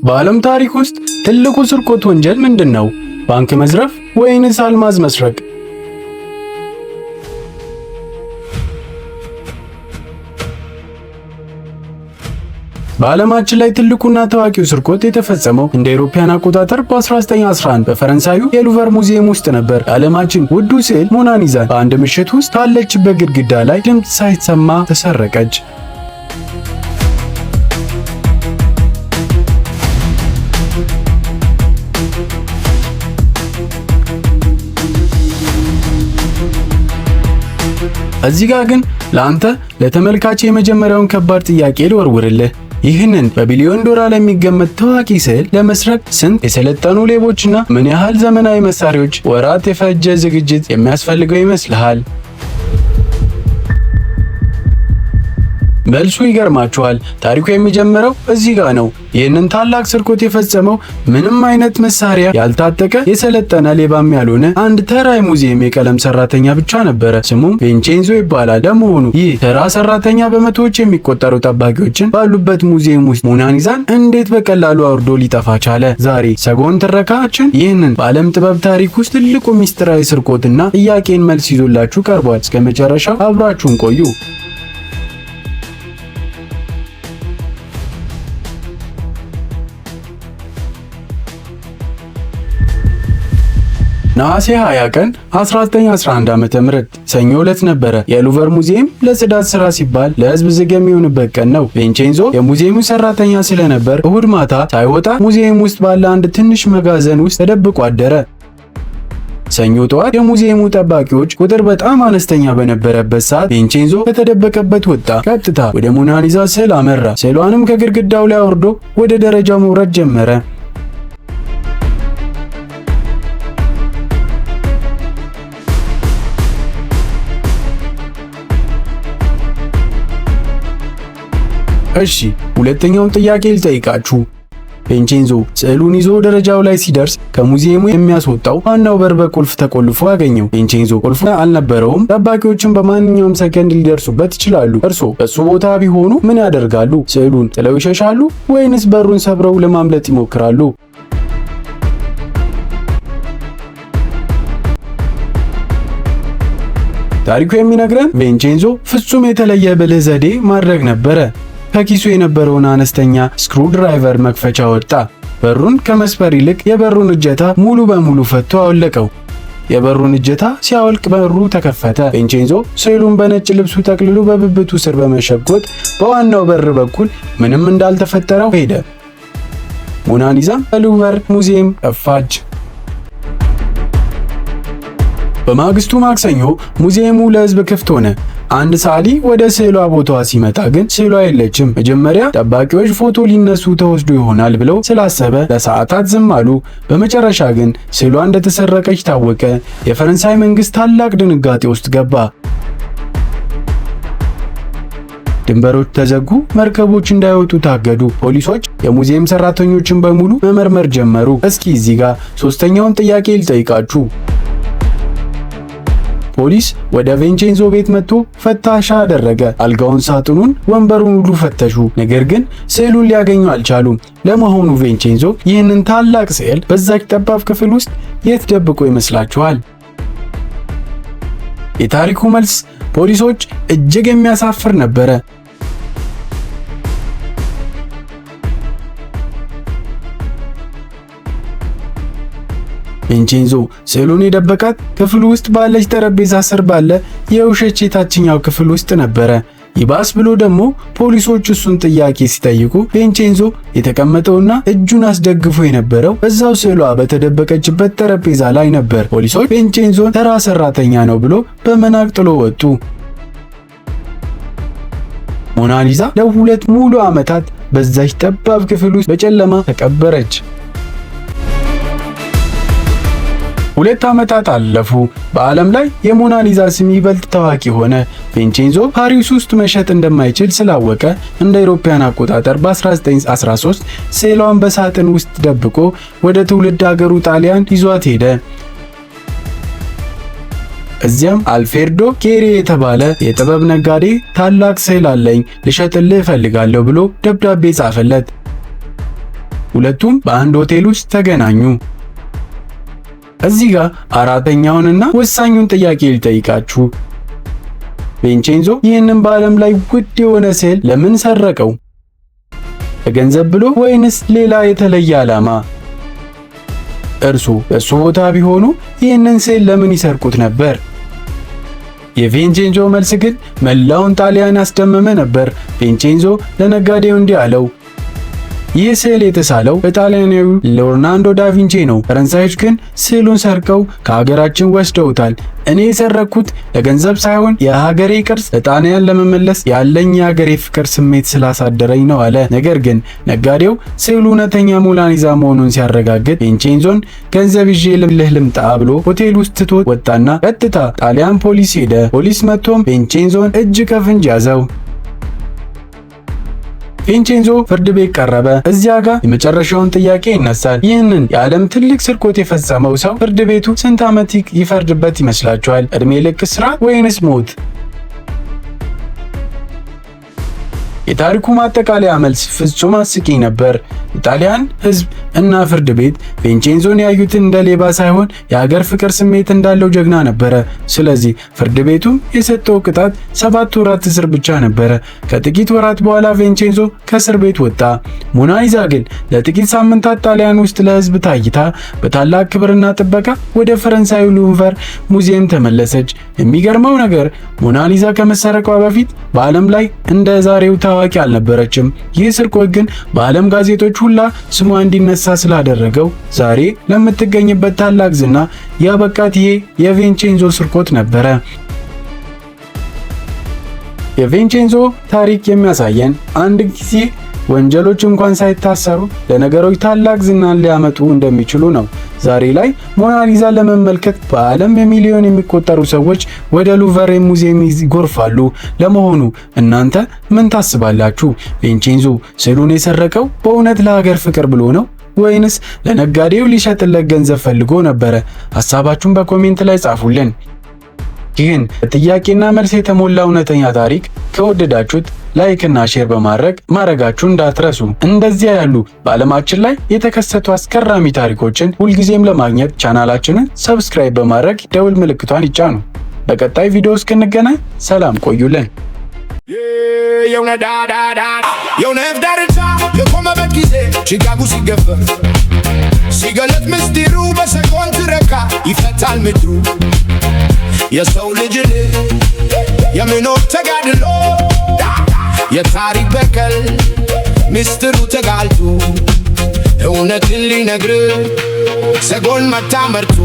በዓለም ታሪክ ውስጥ ትልቁ ስርቆት ወንጀል ምንድነው? ባንክ መዝረፍ ወይንስ አልማዝ መስረቅ? በዓለማችን ላይ ትልቁና ታዋቂው ስርቆት የተፈጸመው እንደ አውሮፓውያን አቆጣጠር በ1911 በፈረንሳዩ የሉቨር ሙዚየም ውስጥ ነበር። የዓለማችን ውዱ ስዕል ሞናሊዛን በአንድ ምሽት ውስጥ ካለችበት ግድግዳ ላይ ድምፅ ሳይሰማ ተሰረቀች። እዚህ ጋር ግን ለአንተ ለተመልካች የመጀመሪያውን ከባድ ጥያቄ ልወርውርልህ። ይህንን በቢሊዮን ዶላር የሚገመት ታዋቂ ስዕል ለመስረቅ ስንት የሰለጠኑ ሌቦችና ምን ያህል ዘመናዊ መሳሪያዎች ወራት የፈጀ ዝግጅት የሚያስፈልገው ይመስልሃል? መልሱ ይገርማችኋል። ታሪኩ የሚጀምረው እዚህ ጋር ነው። ይህንን ታላቅ ስርቆት የፈጸመው ምንም አይነት መሳሪያ ያልታጠቀ የሰለጠነ ሌባም ያልሆነ አንድ ተራ የሙዚየም የቀለም ሰራተኛ ብቻ ነበረ። ስሙም ቪንቼንዞ ይባላል። ለመሆኑ ይህ ተራ ሰራተኛ በመቶዎች የሚቆጠሩ ጠባቂዎችን ባሉበት ሙዚየም ውስጥ ሞናሊዛን እንዴት በቀላሉ አውርዶ ሊጠፋ ቻለ? ዛሬ ሰጎን ትረካችን ይህንን በዓለም ጥበብ ታሪክ ውስጥ ትልቁ ሚስጥራዊ ስርቆትና ጥያቄን መልስ ይዞላችሁ ቀርቧል። እስከ መጨረሻው አብራችሁን ቆዩ። ነሐሴ 20 ቀን 1911 ዓ.ም ሰኞ ዕለት ነበረ። የሉቨር ሙዚየም ለጽዳት ስራ ሲባል ለህዝብ ዝግ የሚሆንበት ቀን ነው። ቪንቼንዞ የሙዚየሙ ሰራተኛ ስለነበር እሁድ ማታ ሳይወጣ ሙዚየም ውስጥ ባለ አንድ ትንሽ መጋዘን ውስጥ ተደብቆ አደረ። ሰኞ ጠዋት የሙዚየሙ ጠባቂዎች ቁጥር በጣም አነስተኛ በነበረበት ሰዓት ቪንቼንዞ ከተደበቀበት ወጣ። ቀጥታ ወደ ሞናሊዛ ስዕል አመራ። ስዕሏንም ከግድግዳው ላይ አውርዶ ወደ ደረጃው መውረድ ጀመረ። እሺ ሁለተኛውን ጥያቄ ልጠይቃችሁ። ቪንቼንዞ ስዕሉን ይዞ ደረጃው ላይ ሲደርስ ከሙዚየሙ የሚያስወጣው ዋናው በር በቁልፍ ተቆልፎ አገኘው። ቪንቼንዞ ቁልፍ አልነበረውም። ጠባቂዎችን በማንኛውም ሰከንድ ሊደርሱበት ይችላሉ። እርሶ በሱ ቦታ ቢሆኑ ምን ያደርጋሉ? ስዕሉን ጥለው ይሸሻሉ ወይንስ በሩን ሰብረው ለማምለጥ ይሞክራሉ? ታሪኩ የሚነግረን ቪንቼንዞ ፍጹም የተለየ ብልህ ዘዴ ማድረግ ነበረ። ከኪሱ የነበረውን አነስተኛ ስክሩ ድራይቨር መክፈቻ ወጣ። በሩን ከመስበር ይልቅ የበሩን እጀታ ሙሉ በሙሉ ፈቶ አወለቀው። የበሩን እጀታ ሲያወልቅ በሩ ተከፈተ። ቪንቼንዞ ስዕሉን በነጭ ልብሱ ጠቅልሎ በብብቱ ስር በመሸጎጥ በዋናው በር በኩል ምንም እንዳልተፈጠረው ሄደ። ሞናሊዛም በሉቨር ሙዚየም ጠፋች። በማግስቱ ማክሰኞ ሙዚየሙ ለሕዝብ ክፍት ሆነ። አንድ ሰዓሊ ወደ ስዕሏ ቦታዋ ሲመጣ ግን ስዕሏ የለችም። መጀመሪያ ጠባቂዎች ፎቶ ሊነሱ ተወስዶ ይሆናል ብለው ስላሰበ ለሰዓታት ዝም አሉ። በመጨረሻ ግን ስዕሏ እንደተሰረቀች ታወቀ። የፈረንሳይ መንግስት ታላቅ ድንጋጤ ውስጥ ገባ። ድንበሮች ተዘጉ፣ መርከቦች እንዳይወጡ ታገዱ። ፖሊሶች የሙዚየም ሰራተኞችን በሙሉ መመርመር ጀመሩ። እስኪ እዚህ ጋር ሶስተኛውን ጥያቄ ልጠይቃችሁ። ፖሊስ ወደ ቪንቼንዞ ቤት መጥቶ ፈታሻ አደረገ። አልጋውን፣ ሳጥኑን፣ ወንበሩን ሁሉ ፈተሹ። ነገር ግን ስዕሉን ሊያገኙ አልቻሉም። ለመሆኑ ቪንቼንዞ ይህንን ታላቅ ስዕል በዛች ጠባብ ክፍል ውስጥ የት ደብቆ ይመስላችኋል? የታሪኩ መልስ ፖሊሶች እጅግ የሚያሳፍር ነበረ። ቪንቼንዞ ስዕሉን የደበቃት ክፍሉ ውስጥ ባለች ጠረጴዛ ስር ባለ የውሸት የታችኛው ክፍል ውስጥ ነበረ። ይባስ ብሎ ደግሞ ፖሊሶች እሱን ጥያቄ ሲጠይቁ ቪንቼንዞ የተቀመጠውና እጁን አስደግፎ የነበረው በዛው ስዕሏ በተደበቀችበት ጠረጴዛ ላይ ነበር። ፖሊሶች ቪንቼንዞን ተራ ሰራተኛ ነው ብሎ በመናቅ ጥሎ ወጡ። ሞናሊዛ ለሁለት ሙሉ ዓመታት በዛች ጠባብ ክፍል ውስጥ በጨለማ ተቀበረች። 2 ዓመታት አለፉ። በዓለም ላይ የሞናሊዛ ስም ይበልጥ ታዋቂ ሆነ። ቪንቼንዞ ፓሪስ ውስጥ መሸጥ እንደማይችል ስላወቀ እንደ አውሮፓውያን አቆጣጠር በ1913 ስዕሏን በሳጥን ውስጥ ደብቆ ወደ ትውልድ ሀገሩ ጣሊያን ይዟት ሄደ። እዚያም አልፌርዶ ኬሪ የተባለ የጥበብ ነጋዴ ታላቅ ስዕል አለኝ ልሸጥልህ እፈልጋለሁ ብሎ ደብዳቤ ጻፈለት። ሁለቱም በአንድ ሆቴል ውስጥ ተገናኙ። እዚህ ጋር አራተኛውንና ወሳኙን ጥያቄ ልጠይቃችሁ። ቪንቼንዞ ይህንን በዓለም ላይ ውድ የሆነ ስዕል ለምን ሰረቀው? ለገንዘብ ብሎ ወይንስ ሌላ የተለየ ዓላማ? እርሱ በሱ ቦታ ቢሆኑ ይህንን ስዕል ለምን ይሰርቁት ነበር? የቪንቼንዞ መልስ ግን መላውን ጣሊያን ያስደመመ ነበር። ቪንቼንዞ ለነጋዴው እንዲህ አለው፣ ይህ ስዕል የተሳለው በጣሊያናዊው ሊዮናርዶ ዳቪንቺ ነው። ፈረንሳዮች ግን ስዕሉን ሰርቀው ከሀገራችን ወስደውታል። እኔ የሰረኩት ለገንዘብ ሳይሆን የሀገሬ ቅርስ ለጣሊያን ለመመለስ ያለኝ የሀገሬ ፍቅር ስሜት ስላሳደረኝ ነው አለ። ነገር ግን ነጋዴው ስዕሉ እውነተኛ ሞናሊዛ መሆኑን ሲያረጋግጥ ቪንቼንዞን ገንዘብ ይዤ ልምጣ ብሎ ሆቴል ውስጥ ትቶት ወጣና ቀጥታ ጣሊያን ፖሊስ ሄደ። ፖሊስ መጥቶም ቪንቼንዞን እጅ ከፍንጅ ያዘው። ቪንቼንዞ ፍርድ ቤት ቀረበ። እዚያ ጋር የመጨረሻውን ጥያቄ ይነሳል። ይህንን የዓለም ትልቅ ስርቆት የፈጸመው ሰው ፍርድ ቤቱ ስንት ዓመት ይፈርድበት ይመስላችኋል? እድሜ ልክ እስራት ወይንስ ሞት? የታሪኩ ማጠቃለያ መልስ ፍጹም አስቂኝ ነበር። የጣሊያን ሕዝብ እና ፍርድ ቤት ቪንቼንዞን ያዩትን እንደ ሌባ ሳይሆን የሀገር ፍቅር ስሜት እንዳለው ጀግና ነበረ። ስለዚህ ፍርድ ቤቱም የሰጠው ቅጣት 7 ወራት እስር ብቻ ነበረ። ከጥቂት ወራት በኋላ ቪንቼንዞ ከእስር ቤት ወጣ። ሞናሊዛ ግን ለጥቂት ሳምንታት ጣሊያን ውስጥ ለሕዝብ ታይታ በታላቅ ክብርና ጥበቃ ወደ ፈረንሳዩ ሉቭር ሙዚየም ተመለሰች። የሚገርመው ነገር ሞናሊዛ ከመሰረቋ በፊት በዓለም ላይ እንደ ዛሬው ታዋቂ አልነበረችም። ይህ ስርቆት ግን በዓለም ጋዜጦች ሁላ ስሟ እንዲነሳ ስላደረገው ዛሬ ለምትገኝበት ታላቅ ዝና ያበቃት ይሄ የቪንቼንዞ ስርቆት ነበረ። የቪንቼንዞ ታሪክ የሚያሳየን አንድ ጊዜ ወንጀሎች እንኳን ሳይታሰሩ ለነገሮች ታላቅ ዝናን ሊያመጡ እንደሚችሉ ነው። ዛሬ ላይ ሞናሊዛ ለመመልከት በዓለም በሚሊዮን የሚቆጠሩ ሰዎች ወደ ሉቭር ሙዚየም ይጎርፋሉ። ለመሆኑ እናንተ ምን ታስባላችሁ? ቪንቼንዞ ስዕሉን የሰረቀው በእውነት ለሀገር ፍቅር ብሎ ነው ወይንስ ለነጋዴው ሊሸጥለት ገንዘብ ፈልጎ ነበረ? ሐሳባችሁን በኮሜንት ላይ ጻፉልን። ይህን ጥያቄና መልስ የተሞላ እውነተኛ ታሪክ ከወደዳችሁት ላይክ እና ሼር ማድረጋችሁን እንዳትረሱ። እንደዚያ ያሉ በዓለማችን ላይ የተከሰቱ አስገራሚ ታሪኮችን ሁልጊዜም ለማግኘት ቻናላችንን ሰብስክራይብ በማድረግ ደውል ምልክቷን ይጫኑ። በቀጣይ ቪዲዮ እስክንገናኝ ሰላም ቆዩልን። የእውነት ዳርቻ የቆመበት ጊዜ ችጋጉ ሲገፈር ሲገለጥ ምስጢሩ በሰኮንድ ረካ ይፈታል ምድሩ የሰው ልጅ የመኖር ተጋድሎ የታሪክ በቀል ምስጢሩ ተጋልጦ እውነትን ሊነግር ሰጎን መታ መርቶ